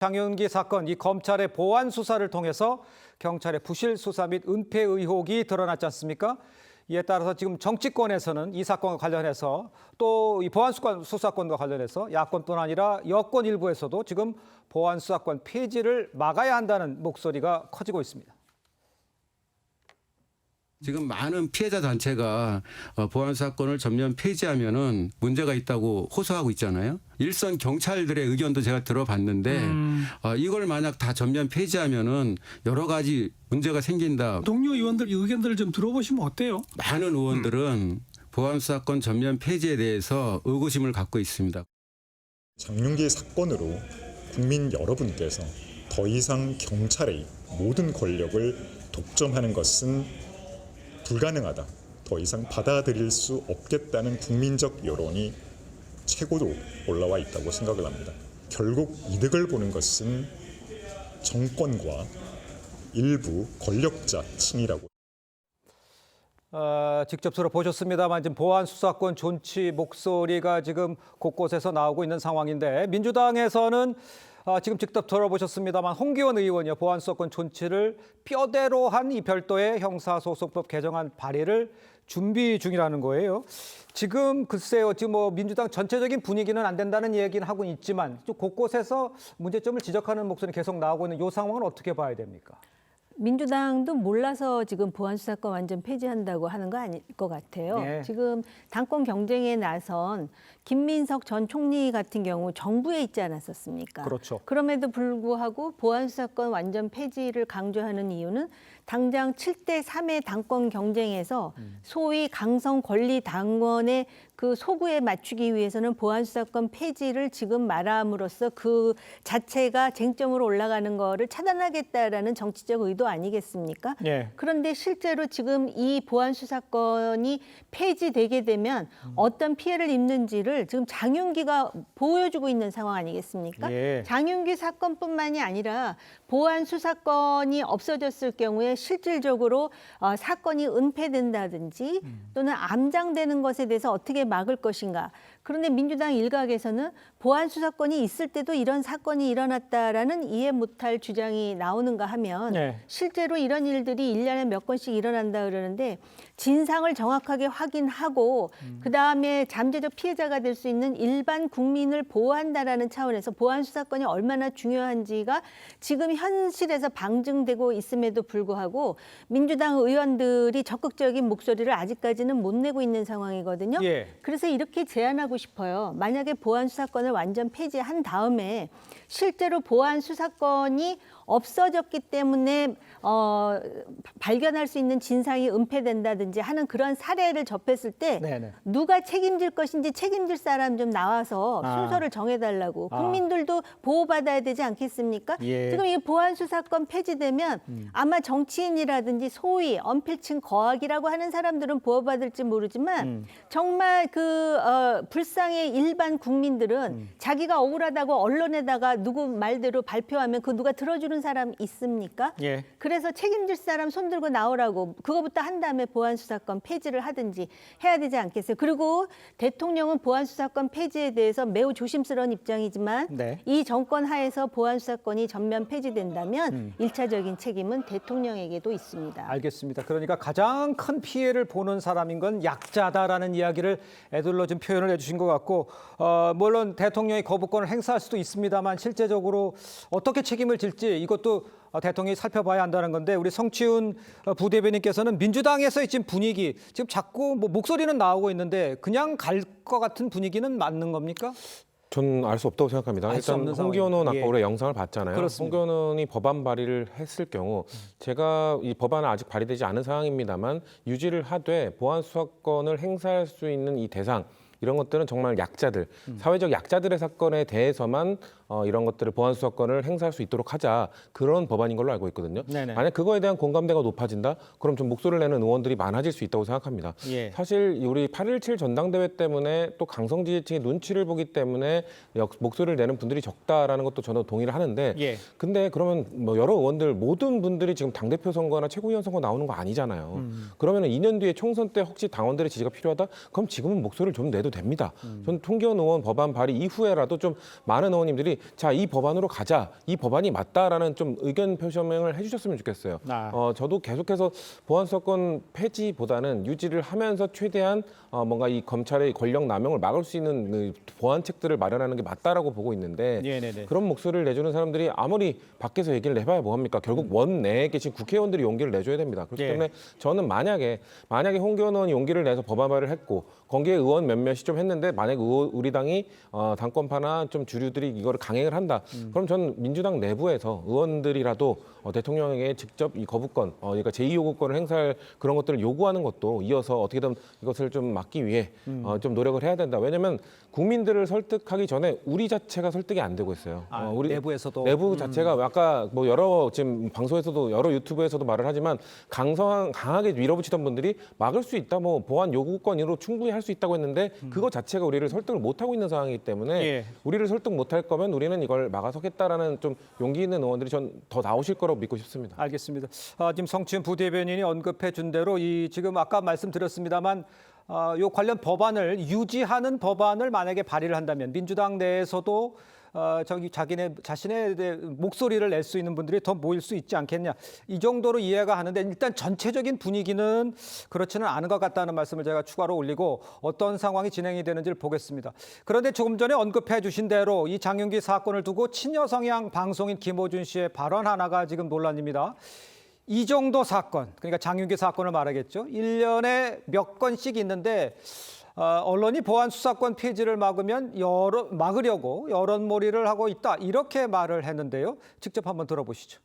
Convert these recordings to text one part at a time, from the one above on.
장윤기 사건, 이 검찰의 보완 수사를 통해서 경찰의 부실 수사 및 은폐 의혹이 드러났지 않습니까? 이에 따라서 지금 정치권에서는 이 사건과 관련해서 또 이 보완 수사권과 관련해서 야권뿐 아니라 여권 일부에서도 지금 보완 수사권 폐지를 막아야 한다는 목소리가 커지고 있습니다. 지금 많은 피해자 단체가 보안 사건을 전면 폐지하면은 문제가 있다고 호소하고 있잖아요. 일선 경찰들의 의견도 제가 들어봤는데 이걸 만약 다 전면 폐지하면은 여러 가지 문제가 생긴다. 동료 의원들 의견들을 좀 들어보시면 어때요? 많은 의원들은 보안 사건 전면 폐지에 대해서 의구심을 갖고 있습니다. 장윤기 사건으로 국민 여러분께서 더 이상 경찰의 모든 권력을 독점하는 것은 불가능하다. 더 이상 받아들일 수 없겠다는 국민적 여론이 최고로 올라와 있다고 생각을 합니다. 결국 이득을 보는 것은 정권과 일부 권력자 층이라고. 직접 들어보셨습니다만 지금 보안 수사권 존치 목소리가 지금 곳곳에서 나오고 있는 상황인데 민주당에서는 지금 직접 들어보셨습니다만 홍기원 의원이요 보안 수사권 존치를 뼈대로 한 이 별도의 형사소송법 개정안 발의를 준비 중이라는 거예요. 지금 글쎄요, 지금 뭐 민주당 전체적인 분위기는 안 된다는 얘기는 하고 있지만 좀 곳곳에서 문제점을 지적하는 목소리 계속 나오고 있는 이 상황은 어떻게 봐야 됩니까? 민주당도 몰라서 지금 보안수사권 완전 폐지한다고 하는 거 아닐 것 같아요. 네. 지금 당권 경쟁에 나선 김민석 전 총리 같은 경우 정부에 있지 않았었습니까? 그렇죠. 그럼에도 불구하고 보안수사권 완전 폐지를 강조하는 이유는 당장 7대 3의 당권 경쟁에서 소위 강성 권리 당원의 그 소구에 맞추기 위해서는 보안수사권 폐지를 지금 말함으로써 그 자체가 쟁점으로 올라가는 거를 차단하겠다라는 정치적 의도 아니겠습니까? 예. 그런데 실제로 지금 이 보안수사권이 폐지되게 되면 어떤 피해를 입는지를 지금 장윤기가 보여주고 있는 상황 아니겠습니까? 예. 장윤기 사건뿐만이 아니라 보안수사권이 없어졌을 경우에 실질적으로 사건이 은폐된다든지 또는 암장되는 것에 대해서 어떻게 막을 것인가. 그런데 민주당 일각에서는 보안수사권이 있을 때도 이런 사건이 일어났다라는 이해 못할 주장이 나오는가 하면 네. 실제로 이런 일들이 1년에 몇 건씩 일어난다 그러는데 진상을 정확하게 확인하고 그다음에 잠재적 피해자가 될 수 있는 일반 국민을 보호한다라는 차원에서 보안수사권이 얼마나 중요한지가 지금 현실에서 방증되고 있음에도 불구하고 민주당 의원들이 적극적인 목소리를 아직까지는 못 내고 있는 상황이거든요. 예. 그래서 이렇게 제안하고 싶어요. 만약에 보안수사권을 완전 폐지한 다음에 실제로 보안수사권이 없어졌기 때문에 발견할 수 있는 진상이 은폐된다든지 하는 그런 사례를 접했을 때 네네. 누가 책임질 것인지 책임질 사람 좀 나와서 순서를 정해달라고 국민들도 보호받아야 되지 않겠습니까? 예. 지금 이 보안수사권 폐지되면 아마 정치인이라든지 소위 언필칭 거악이라고 하는 사람들은 보호받을지 모르지만 정말 그 불쌍의 일반 국민들은 자기가 억울하다고 언론에다가 누구 말대로 발표하면 그 누가 들어주는 사람 있습니까? 예. 그래서 책임질 사람 손들고 나오라고 그거부터 한 다음에 보안수사권 폐지를 하든지 해야 되지 않겠어요? 그리고 대통령은 보안수사권 폐지에 대해서 매우 조심스러운 입장이지만 네. 이 정권 하에서 보안수사권이 전면 폐지된다면 일차적인 책임은 대통령에게도 있습니다. 알겠습니다. 그러니까 가장 큰 피해를 보는 사람인 건 약자다라는 이야기를 애들로 좀 표현을 해주신 것 같고 물론 대통령이 거부권을 행사할 수도 있습니다만 실제적으로 어떻게 책임을 질지 이것도 대통령이 살펴봐야 한다는 건데 우리 성취훈 부대변인께서는 민주당에서의 지금 분위기 지금 자꾸 뭐 목소리는 나오고 있는데 그냥 갈 것 같은 분위기는 맞는 겁니까? 저는 알 수 없다고 생각합니다. 알수 일단 없는 홍기원 의원 아까 상황이군요. 예. 우리가 영상을 봤잖아요. 그렇습니다. 홍기원 의원이 법안 발의를 했을 경우 제가 이 법안은 아직 발의되지 않은 상황입니다만 유지를 하되 보안 수사권을 행사할 수 있는 이 대상 이런 것들은 정말 약자들, 사회적 약자들의 사건에 대해서만 이런 것들을 보안 수사권을 행사할 수 있도록 하자 그런 법안인 걸로 알고 있거든요. 네네. 만약 그거에 대한 공감대가 높아진다, 그럼 좀 목소리를 내는 의원들이 많아질 수 있다고 생각합니다. 예. 사실 우리 8.17 전당대회 때문에 또 강성 지지층의 눈치를 보기 때문에 목소리를 내는 분들이 적다라는 것도 저는 동의를 하는데 예. 근데 그러면 뭐 여러 의원들 모든 분들이 지금 당대표 선거나 최고위원 선거 나오는 거 아니잖아요. 그러면 2년 뒤에 총선 때 혹시 당원들의 지지가 필요하다? 그럼 지금은 목소리를 좀 내도 됩니다. 전 홍기원 의원 법안 발의 이후에라도 좀 많은 의원님들이 자, 이 법안으로 가자, 이 법안이 맞다라는 좀 의견 표명을 해주셨으면 좋겠어요. 저도 계속해서 보안 수사권 폐지보다는 유지를 하면서 최대한 뭔가 이 검찰의 권력 남용을 막을 수 있는 그 보완책들을 마련하는 게 맞다라고 보고 있는데 네네네. 그런 목소리를 내주는 사람들이 아무리 밖에서 얘기를 해봐야 뭐합니까? 결국 원 내에 계신 국회의원들이 용기를 내줘야 됩니다. 그렇기 예. 때문에 저는 만약에 홍기원 의원이 용기를 내서 법안 발의를 했고 거기에 의원 몇몇이 좀 했는데 만약에 우리 당이 당권파나 좀 주류들이 이거를 강행을 한다. 그럼 저는 민주당 내부에서 의원들이라도 대통령에게 직접 이 거부권, 그러니까 제2요구권을 행사할 그런 것들을 요구하는 것도 이어서 어떻게든 이것을 좀 막기 위해 좀 노력을 해야 된다. 왜냐하면 국민들을 설득하기 전에 우리 자체가 설득이 안 되고 있어요. 우리 내부에서도 내부 자체가 아까 뭐 여러 지금 방송에서도 여러 유튜브에서도 말을 하지만 강하게 밀어붙이던 분들이 막을 수 있다, 뭐 보안 요구권으로 충분히 할 수 있다고 했는데 그거 자체가 우리를 설득을 못 하고 있는 상황이기 때문에 예. 우리를 설득 못 할 거면 우리는 이걸 막아서겠다라는 좀 용기 있는 의원들이 전 더 나오실 거라고 믿고 싶습니다. 알겠습니다. 지금 성추현 부대변인이 언급해 준 대로 이 지금 아까 말씀드렸습니다만 요 관련 법안을 유지하는 법안을 만약에 발의를 한다면 민주당 내에서도 자신의 목소리를 낼 수 있는 분들이 더 모일 수 있지 않겠냐. 이 정도로 이해가 하는데 일단 전체적인 분위기는 그렇지는 않은 것 같다는 말씀을 제가 추가로 올리고 어떤 상황이 진행이 되는지를 보겠습니다. 그런데 조금 전에 언급해 주신 대로 이 장윤기 사건을 두고 친여 성향 방송인 김호준 씨의 발언 하나가 지금 논란입니다. 이 정도 사건, 그러니까 장윤기 사건을 말하겠죠. 1년에 몇 건씩 있는데 언론이 보안 수사권 폐지를 막으려고 여론몰이를 하고 있다. 이렇게 말을 했는데요. 직접 한번 들어보시죠.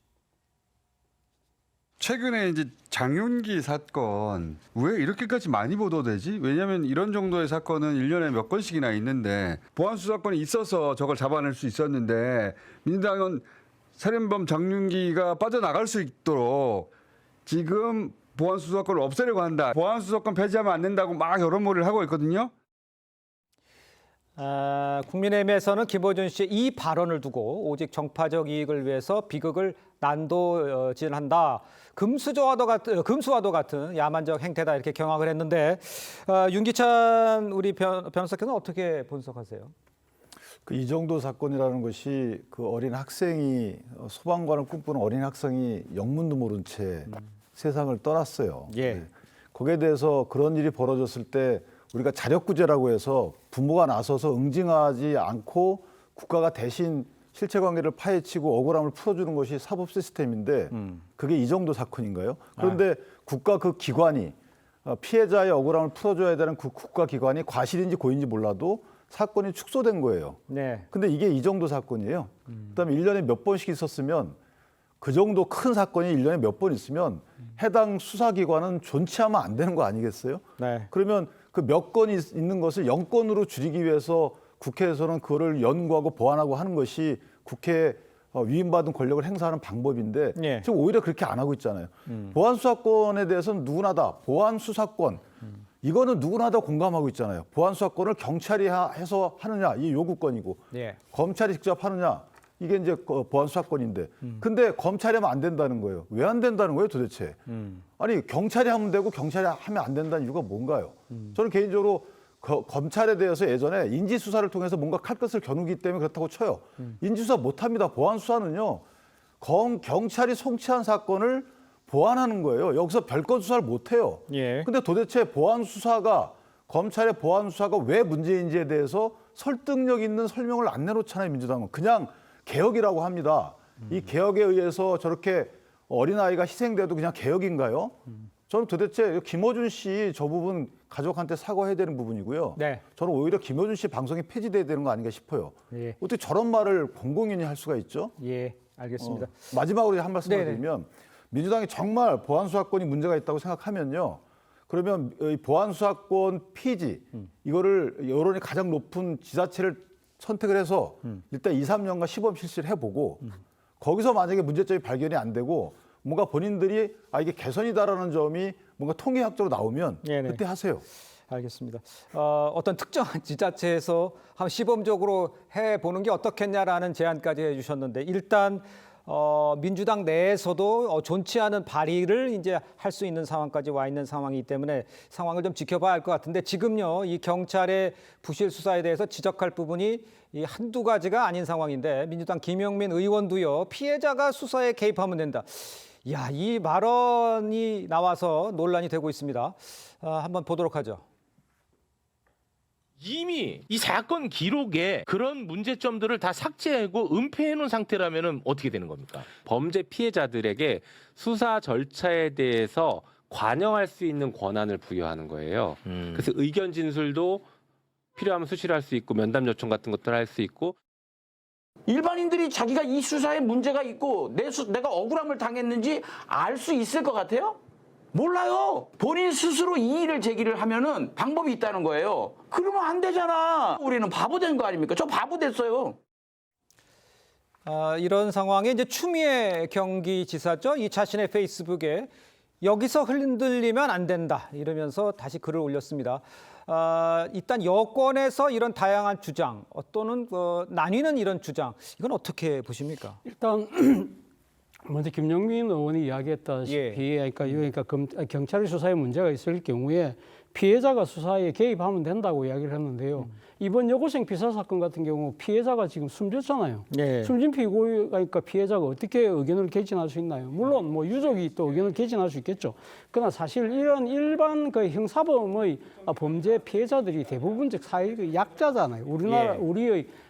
최근에 이제 장윤기 사건 왜 이렇게까지 많이 보도되지? 왜냐하면 이런 정도의 사건은 1년에 몇 건씩이나 있는데 보안 수사권이 있어서 저걸 잡아낼 수 있었는데 민주당은 살인범 장윤기가 빠져나갈 수 있도록 지금 보안 수사권을 없애려고 한다. 보안 수사권 폐지하면 안 된다고 막 여론몰이를 하고 있거든요. 국민의힘에서는 김호준 씨의 이 발언을 두고 오직 정파적 이익을 위해서 비극을 난도질한다. 금수와도 같은 야만적 행태다 이렇게 경악을 했는데 윤기찬 우리 변호사께서는 어떻게 분석하세요? 이 정도 사건이라는 것이 그 어린 학생이 소방관을 꿈꾸는 어린 학생이 영문도 모른 채 세상을 떠났어요. 예. 네. 거기에 대해서 그런 일이 벌어졌을 때 우리가 자력구제라고 해서 부모가 나서서 응징하지 않고 국가가 대신 실체관계를 파헤치고 억울함을 풀어주는 것이 사법 시스템인데 그게 이 정도 사건인가요? 그런데 국가 그 기관이 피해자의 억울함을 풀어줘야 되는 그 국가 기관이 과실인지 고인지 몰라도 사건이 축소된 거예요. 네. 근데 이게 이 정도 사건이에요. 그다음에 1년에 몇 번씩 있었으면 그 정도 큰 사건이 1년에 몇 번 있으면 해당 수사기관은 존치하면 안 되는 거 아니겠어요? 네. 그러면 그 몇 건이 있는 것을 0건으로 줄이기 위해서 국회에서는 그거를 연구하고 보완하고 하는 것이 국회에 위임받은 권력을 행사하는 방법인데 예. 지금 오히려 그렇게 안 하고 있잖아요. 보안 수사권에 대해서는 누구나 다 보안 수사권 이거는 누구나 다 공감하고 있잖아요. 보안 수사권을 경찰이 해서 하느냐 이 요구권이고 예. 검찰이 직접 하느냐 이게 이제 보안 수사권인데 근데 검찰이 하면 안 된다는 거예요. 왜 안 된다는 거예요 도대체? 아니 경찰이 하면 되고 경찰이 하면 안 된다는 이유가 뭔가요? 저는 개인적으로 검찰에 대해서 예전에 인지수사를 통해서 뭔가 칼끝을 겨누기 때문에 그렇다고 쳐요. 인지수사 못합니다. 보안 수사는요. 경찰이 송치한 사건을 보완하는 거예요. 여기서 별건 수사를 못해요. 예. 근데 도대체 검찰의 보안 수사가 왜 문제인지에 대해서 설득력 있는 설명을 안 내놓잖아요. 민주당은. 그냥 개혁이라고 합니다. 이 개혁에 의해서 저렇게 어린아이가 희생돼도 그냥 개혁인가요? 저는 도대체 김호준 씨 저 부분 가족한테 사과해야 되는 부분이고요. 네. 저는 오히려 김호준 씨 방송이 폐지돼야 되는 거 아닌가 싶어요. 예. 어떻게 저런 말을 공공연히 할 수가 있죠? 예, 알겠습니다. 마지막으로 한 말씀 네네. 드리면 민주당이 정말 보안 수사권이 문제가 있다고 생각하면요. 그러면 이 보안 수사권 폐지 이거를 여론이 가장 높은 지자체를 선택을 해서 일단 2, 3년간 시범 실시를 해보고 거기서 만약에 문제점이 발견이 안 되고 뭔가 본인들이 이게 개선이다라는 점이 뭔가 통계학적으로 나오면 네네. 그때 하세요. 알겠습니다. 어떤 특정한 지자체에서 한 시범적으로 해보는 게 어떻겠냐라는 제안까지 해주셨는데 일단 민주당 내에서도 존치 않은 발의를 이제 할 수 있는 상황까지 와 있는 상황이기 때문에 상황을 좀 지켜봐야 할 것 같은데 지금요 이 경찰의 부실 수사에 대해서 지적할 부분이 이 한두 가지가 아닌 상황인데 민주당 김영민 의원도요 피해자가 수사에 개입하면 된다. 야, 이 발언이 나와서 논란이 되고 있습니다. 한번 보도록 하죠. 이미 이 사건 기록에 그런 문제점들을 다 삭제하고 은폐해 놓은 상태라면 어떻게 되는 겁니까? 범죄 피해자들에게 수사 절차에 대해서 관여할 수 있는 권한을 부여하는 거예요. 그래서 의견 진술도 필요하면 수시로 할 수 있고 면담 요청 같은 것들을 할 수 있고 일반인들이 자기가 이 수사에 문제가 있고 내가 억울함을 당했는지 알 수 있을 것 같아요? 몰라요. 본인 스스로 이의를 제기를 하면은 방법이 있다는 거예요. 그러면 안 되잖아. 우리는 바보 된 거 아닙니까? 저 바보 됐어요. 이런 상황에 이제 추미애 경기지사죠. 이 자신의 페이스북에 여기서 흔들리면 안 된다 이러면서 다시 글을 올렸습니다. 일단 여권에서 이런 다양한 주장 또는 나뉘는 이런 주장 이건 어떻게 보십니까? 일단 먼저 김영민 의원이 이야기했다시피 그러니까 경찰의 수사에 문제가 있을 경우에 피해자가 수사에 개입하면 된다고 이야기를 했는데요. 이번 여고생 피살 사건 같은 경우 피해자가 지금 숨졌잖아요. 숨진 그러니까 피해자가 어떻게 의견을 개진할 수 있나요? 물론 뭐 유족이 또 의견을 개진할 수 있겠죠. 그러나 사실 이런 일반 그 형사범의 범죄 피해자들이 대부분적 사회 약자잖아요.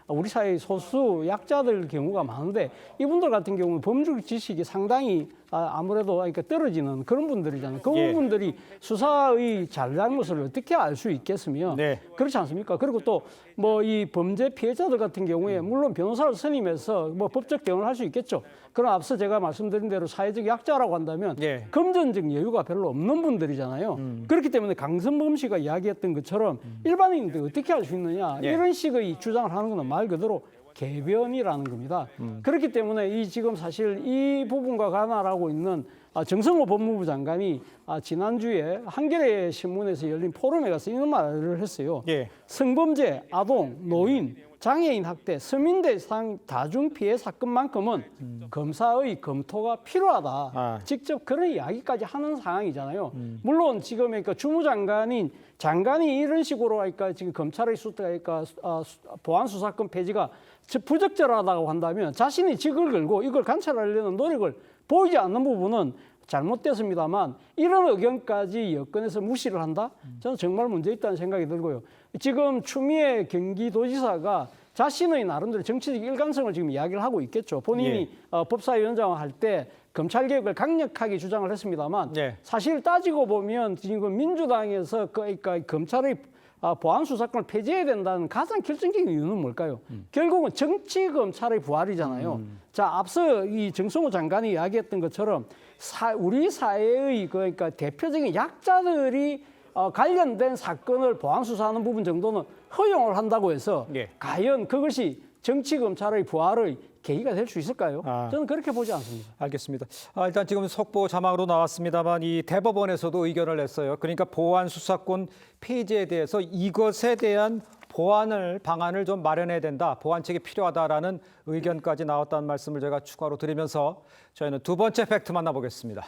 우리 사회의 소수 약자들 경우가 많은데 이분들 같은 경우는 법률 지식이 상당히 아무래도 그러니까 떨어지는 그런 분들이잖아요. 그분들이 수사의 잘잘못을 어떻게 알 수 있겠으며 그렇지 않습니까? 그리고 또 뭐 이 범죄 피해자들 같은 경우에 물론 변호사를 선임해서 뭐 법적 대응을 할 수 있겠죠. 그러나 앞서 제가 말씀드린 대로 사회적 약자라고 한다면 금전적 여유가 별로 없는 분들이잖아요. 그렇기 때문에 강선범 씨가 이야기했던 것처럼 일반인들 어떻게 할 수 있느냐 이런 식의 주장을 하는 것은 말 그대로 개변이라는 겁니다. 그렇기 때문에 이 지금 사실 이 부분과 관할하고 있는 정성호 법무부 장관이 지난주에 한겨레 신문에서 열린 포럼에 가서 이런 말을 했어요. 성범죄, 아동, 노인, 장애인 학대, 서민 대상 다중 피해 사건만큼은 검사의 검토가 필요하다. 직접 그런 이야기까지 하는 상황이잖아요. 물론 지금 그러니까 주무장관이 이런 식으로 그러니까 지금 검찰의 보안 수사권 폐지가 부적절하다고 한다면 자신이 직을 걸고 이걸 관찰하려는 노력을 보이지 않는 부분은 잘못됐습니다만 이런 의견까지 여권에서 무시를 한다? 저는 정말 문제 있다는 생각이 들고요. 지금 추미애 경기도지사가 자신의 나름대로 정치적 일관성을 지금 이야기를 하고 있겠죠. 본인이 법사위원장을 할 때 검찰개혁을 강력하게 주장을 했습니다만 사실 따지고 보면 지금 민주당에서 그러니까 검찰의 보안 수사권을 폐지해야 된다는 가장 결정적인 이유는 뭘까요? 결국은 정치 검찰의 부활이잖아요. 자, 앞서 이 정성호 장관이 이야기했던 것처럼 우리 사회의 그러니까 대표적인 약자들이 관련된 사건을 보안 수사하는 부분 정도는 허용을 한다고 해서 과연 그것이 정치 검찰의 부활의 계기가 될 수 있을까요? 저는 그렇게 보지 않습니다. 알겠습니다. 일단 지금 속보 자막으로 나왔습니다만 이 대법원에서도 의견을 냈어요. 그러니까 보안 수사권 폐지에 대해서 이것에 대한 방안을 좀 마련해야 된다. 보완책이 필요하다라는 의견까지 나왔다는 말씀을 제가 추가로 드리면서 저희는 두 번째 팩트 만나보겠습니다.